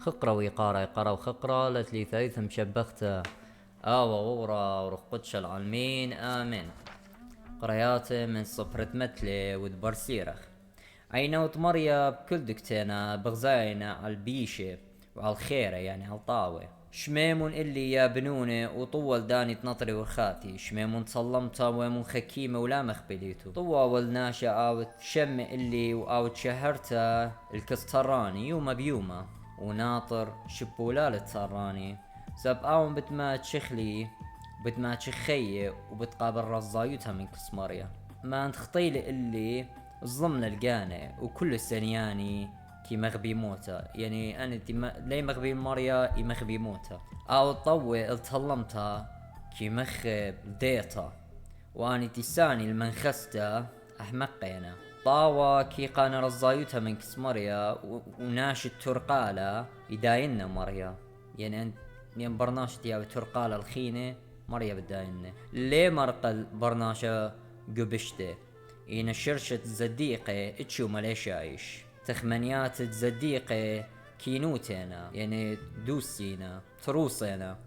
خقرة ويقارة يقارة وخقرة لتلي ثالث مشبختة آوى غورة ورقدش العالمين آمين. قرياتي من صفرة متلي ودبر سيرخ عينوت مريا بكل دكتينا بغزاينا على البيشة وعلى الخيرة يعني على الطاوة شميمون اللي يا بنوني وطول داني تنطري وخاتي شميمون تصلمتا ويمون خكيمة ولا مخبليتو طول ناشا اوت شم اللي واوت شهرتا الكستراني يوما بيوما وناطر شبولالة تصراني سب اوم بتما تشخلي بتما تشخية وبتقابل رزايتها من كسماريا ما انت خطيلي اللي ظلمنا القانة وكل السنياني كي مغبي موتا يعني انا لي مغبي مريا يمغبي موتا او طوي التظلمتها كي مخ ديتا واني تساني المنخستا احمقينا طاوة كي قانا رزايتها من كسمريا وناش الترقالة يداينا مريا يعني انت يعني برناشتي يا ترقالة الخينة مريا بداينا ليه مرقل برناشة قبشته إن شرشة زديقة اتشو مليشايش تخمنيات زديقة كينوتينا يعني دوسينا تروسينا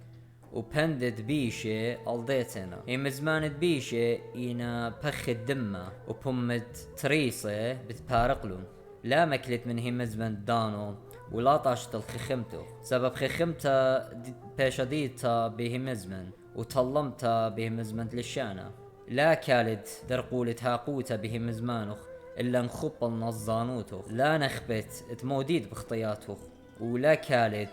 وبندد بيشة الضيتنا إما زمانت بيشة إنا بخ الدمة وبمت تريسة بتبارقلون لا مكلت من هي مزمن دانو ولا طاشت الخخمتو سبب خخمتا بيشاديتا به مزمن وطلمتا به مزمن للشانة لا كالد درقولة هاقوتا به مزمانوخ إلا نخب النظانوتو لا نخبت تموديد بخطياتوخ ولا كالد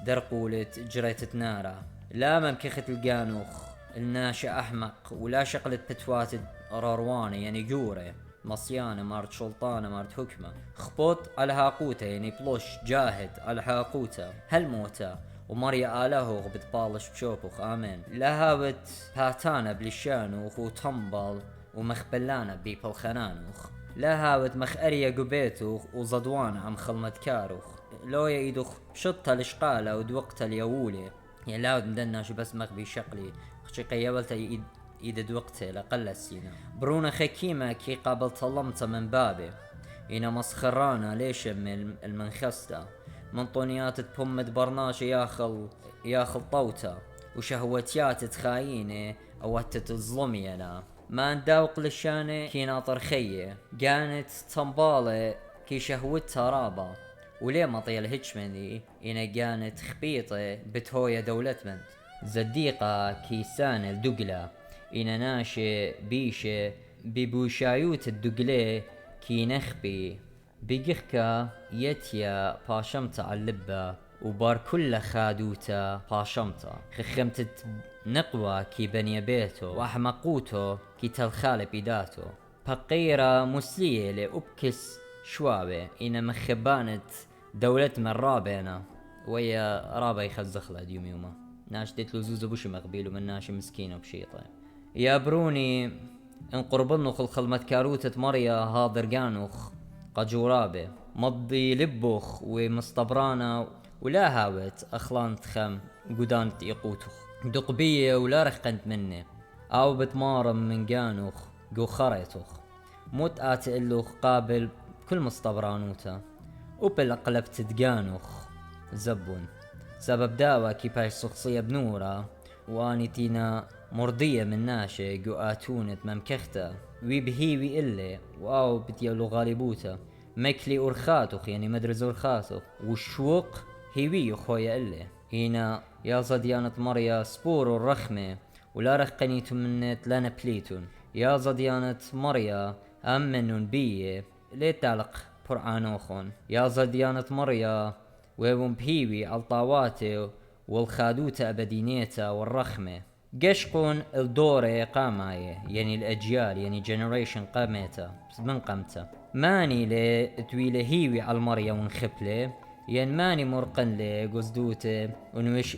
درقولة جريت نارا لا ممكخت القانوخ الناشا أحمق ولا شقلت بتوات راروانة يعني جورة مصيانة مارت شلطانة مارت حكمة خبوط على هاقوتا يعني بلوش جاهد على هاقوتا هالموتا ومريا آلهوغ بتبالش بشوبوخ آمين لا هاوت هاتانا بلشانوخ وتنبل ومخبلانا بيبل خنانوخ لا هاوت مخ أريا قبيتوخ وزدوان عم خلمت كاروخ لو يدوخ شطة لشقالة ودوقتا اليولي يعني لاود مدنا شو بس مخ بيشقلي خشي يولتا إذا دوقته لقل السينا برونا خكيمة كي قابل طلمت من بابي إنا مسخرانا ليش من المنخستا من طونيات تبمد برناش ياخل طوتا وشهوتيات تخايني اوتت الظلمي انا ما نداوق للشاني كي ناطر خيه كانت تنبالة كي شهوتها رابا وليه ما طيل هجمني إنا كانت خبيطة بتهوية دولتمند زديقة كيسان الدقلة إنا ناشي بيشة ببوشايوت الدقلة كي نخبي بيقخكا يتيا باشمتا على اللبة وبار كل خادوتا باشمتا خخمتت نقوى كي بني بيتو واحمقوتو كي تلخال بيداتو بقيرة مسلية لأبكس شوابي إنا مخبانت دولة من رابينا ويا رابا يخزخلا ديوم يوما ناش ديت لزوزو بوش مقبيلو من ناش مسكينة بشيطة يا بروني انقربنو خل متكاروتة مريا هاضر قانوخ قجورابي مضي لبوخ ومستبرانا ولا هاوت اخلان تخم قدانت يقوتوخ دقبية ولا رخنت مني او بتمارم من قانوخ قو خريتوخ موت اتقلوخ قابل كل مستبرانوتا وبل قلبت تقانوخ زبون سبب داوا كيباش شخصية بنورة واني تينا مرضية من ناشي قو اتونت ممكختا ويبهيوي إلي واو بتيالو غالبوتا مكلي أرخاتوخ يعني مدرز أرخاتوخ والشوق هيوي خويا إلي هنا يا زديانة مريا سبور الرخمة ولا رخنيتم منت لنا بليتون يا زديانة مريا أمنون بيه ليه تعلق برعانوخون يا زديانة مريا ويبون بهيوي عالطاواتي والخادوتا أبدينيتا والرخمة قشقون الدورة قاماية يعني الأجيال يعني جنريشن قاميتا من قمتا ماني لتويله هيوي على المريا ونخبله ين ماني مرقن لي قصدوته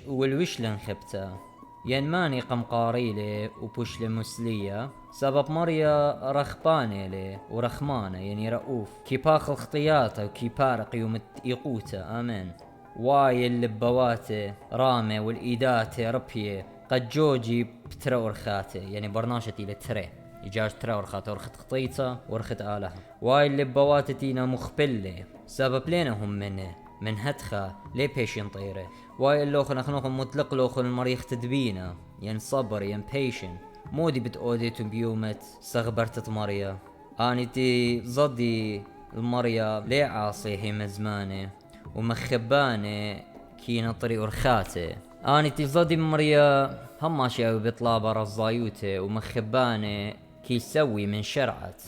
والوش لنخبتا ين ماني قمقاري لي وبوش لمسلية سبب مريا رخباني لي ورخمانة يعني رؤوف كي باخ الخطياته وكي بارق يوم يقوته آمين واي اللبواته رامي والإيداتي ربيه قد جوجي بترى ورخاته يعني برناشتي لتري يجاج ترى ورخاته ورخت خطيته ورخت آلها واي اللبواتتينا مخبلة سبب لينهم منه من هتخا لي بيشن طيره واي اللوخ نخنوخ مطلق لوخ المريخ تدبينا ين صبر ين بيشن مودي بتأوديت بيومت سغبرت مريا اني تي ضدي المريا لي عاصي هي مزمانه ومخبانه كينا طريق ورخاته اني تي ضدي مريا هم ماشي بيطلع برا الزايوته ومخبانه كي يسوي من شرعت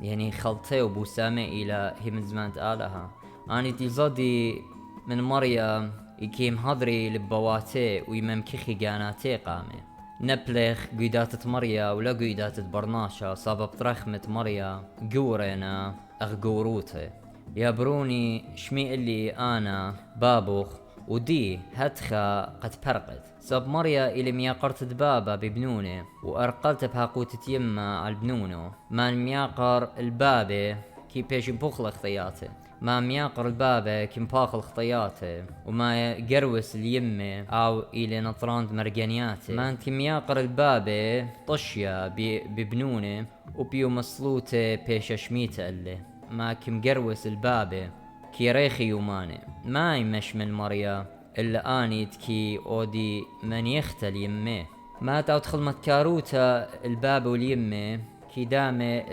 يعني خلطي وبوسامه الى هي من زمان تقالها اني تي ضدي من مريا يكيم هضري لبواتي ويممكخي قاناتي قامه نبلخ قيداتة مريا ولا قيداتة برناشا سبب ترخمة مريا قورينا أغقوروته يا بروني شمي اللي أنا بابوخ ودي هتخا قد فرقت سب مريا إلي مياقرت دبابة ببنونه وأرقلت بهاقوتة يما على البنونو ما مياقر البابة كي بيش بخلق خياته ما مياقر البابة كي مباخل خطياته وما يقروس اليمة او الى نطراند مرقانياته ما انت مياقر البابة طشيا ببنونه وبيو مسلوته بيش شميته اللي ما كي مقروس البابة كي ريخي يومانه ما يمش من مريا الا انيت كي اودي من يختل يمه ما تدخل متكاروتا البابة واليمة كي دامه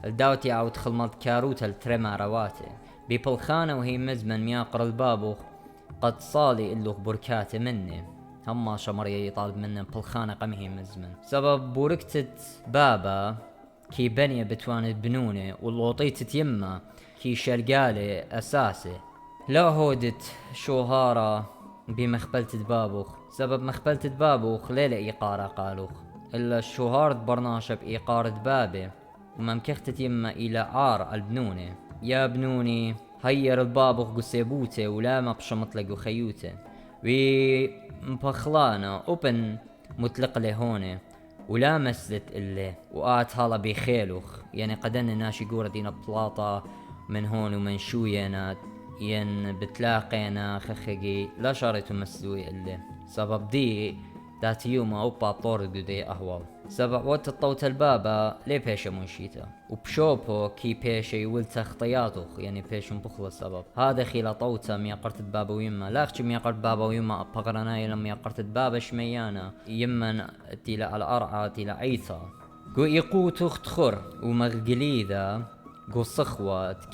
الداوتي او تدخل متكاروتا الترما رواته ببلخانة وهي مزمن مياقر البابوخ قد صالي اللوخ بركاته مني هما شمريا يطالب منه بلخانة قمهي مزمن سبب بوركتة بابا كي بني بتوان بنونه واللوطيتة يما كي شرقالي أساسي لا هودت شوهارة بمخبلة بابوخ سبب مخبلة بابوخ ليلة إيقارة قالوخ إلا الشوهار برناشة بإيقارة بابي وممكختة يما إلى عار البنونة يا بنوني هير البابوخ قسيبوته ولا مبشا مطلق وخيوته وي مبخلانا اوبن مطلق لهونه ولا مسلت اللي وآت هالا بخيلوخ يعني قدن ناشي قورة دينا بلاطة من هون ومن شوينا ين بتلاقينا خخقي لا شارتو مسلوي اللي سبب دي ذات يوم اوبا طور دي اهوال سبب وقت الطوت البابا لي بيشا منشيتا وبشوبو كي بيشا يولتا خطياتوخ يعني بيش بخل سبب هذا خيلا طوتا ميقرت بابا ويما لاخش ميقرت بابا ويما بقرناي لما يقرت بابا شميانا يمن تيلا الارعى تيلا عيثا قو يقوتوخ تخر ومغقليذا قو صخوات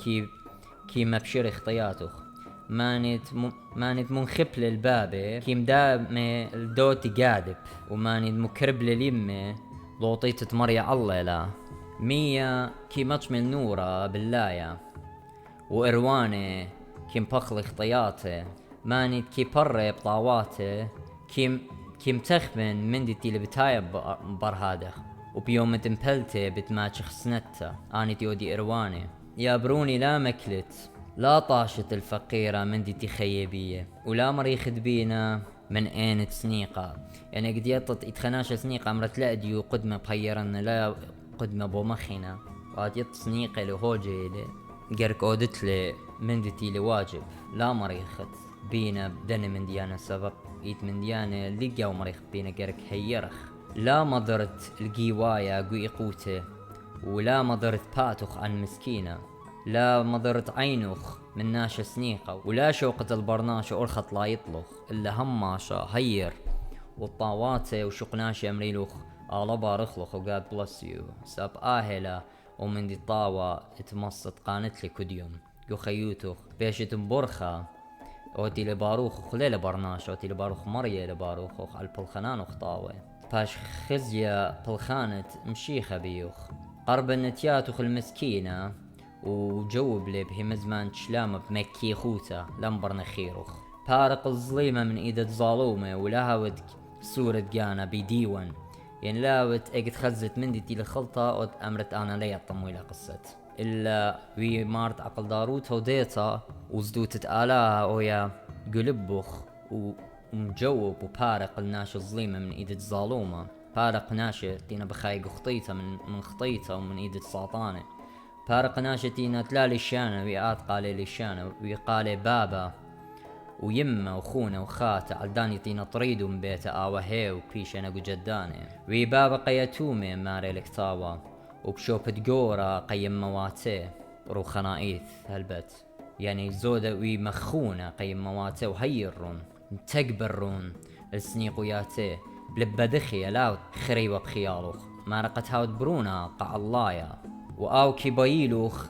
كي مبشر خطياتوخ مانت منخب للبابة كي مدام الدوت قادب ومانت مكرب لليمة لوطيتة مريا الله لا مية كي مطش من نورة باللايا وإرواني كي مبخل خطياته مانت كي بري بطاواته كي متخمن من دي اللي بتايا برهاده وبيوم تمبلته بتماتش خسنته اني يودي إرواني يا بروني لا مكلت لا طاشت الفقيرة من دي تخيبية ولا مريخ دبينا من اين تسنيقة يعني قد يطط اتخناش سنيقة امرت لا ديو قدمة بهيرن لا قدمة بومخنا وقد يط سنيقة لهوجي لي قرك اودت لي من دي لواجب لا مريخت بينا بدن من ديانا سبب ايت من ديانا لقيا ومريخ بينا قرك هيرخ لا مضرت القيوايا قوي قوته ولا مضرت باتخ عن مسكينة لا مضرت عينوخ من ناشا سنيقة ولا شوقة البرناشة أرخط لا يطلخ إلا هماشا هير والطاواتي وشقناشي أمريلوخ آلبا رخلخ وقاد بلسيو ساب آهلا ومن دي طاوة اتمصت قانتلي كديوم يو خيوتوخ بيش تنبرخا اوتي لباروخ خليل برناشا اوتي لباروخ مريا لباروخ على البلخنانوخ طاوة باش خزيا بلخانت مشيخة بيوخ قرب النتياتوخ المسكينة وجوب لي بهي مزمان تشلامة بمكي خوتا لمبر نخيروخ بارق الظليمة من ايدة ظالومة ولا ود سورة قانا بديوان يعني لاوت اجد خزت من دي الخلطة ود امرت انا لي الطمويلة قصت الا وي مارت عقل داروت وديتا وزدوت آلاها ويا قلبوخ ومجوب وبارق الناش الظليمة من ايدة ظالومة بارق ناشة تينا بخايق خطيته من خطيته ومن ايدة ساطانة بارق ناشتينا تلالي الشانة ويقات قالي لي الشانة ويقالي بابا ويمه وخونه وخاته عالداني تينا طريدو من بيته آوهي وبيشنا قجداني وي بابا قيتومي ماري لكتاوا وبشوبة قورة قيم مواتي روخنائيث هالبت يعني زودة ويمخونا قيم مواته وهيرون تقبرون السنيق وياته بلبدخي لا خريبة بخيالوخ ما رقت هاود برونا قع الله يا وآو كي بايلوخ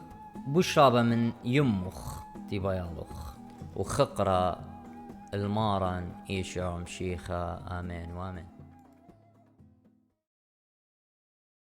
بشرابة من يمخ تيبايالوخ وخقرة المارن إيشعم شيخة آمين وآمين.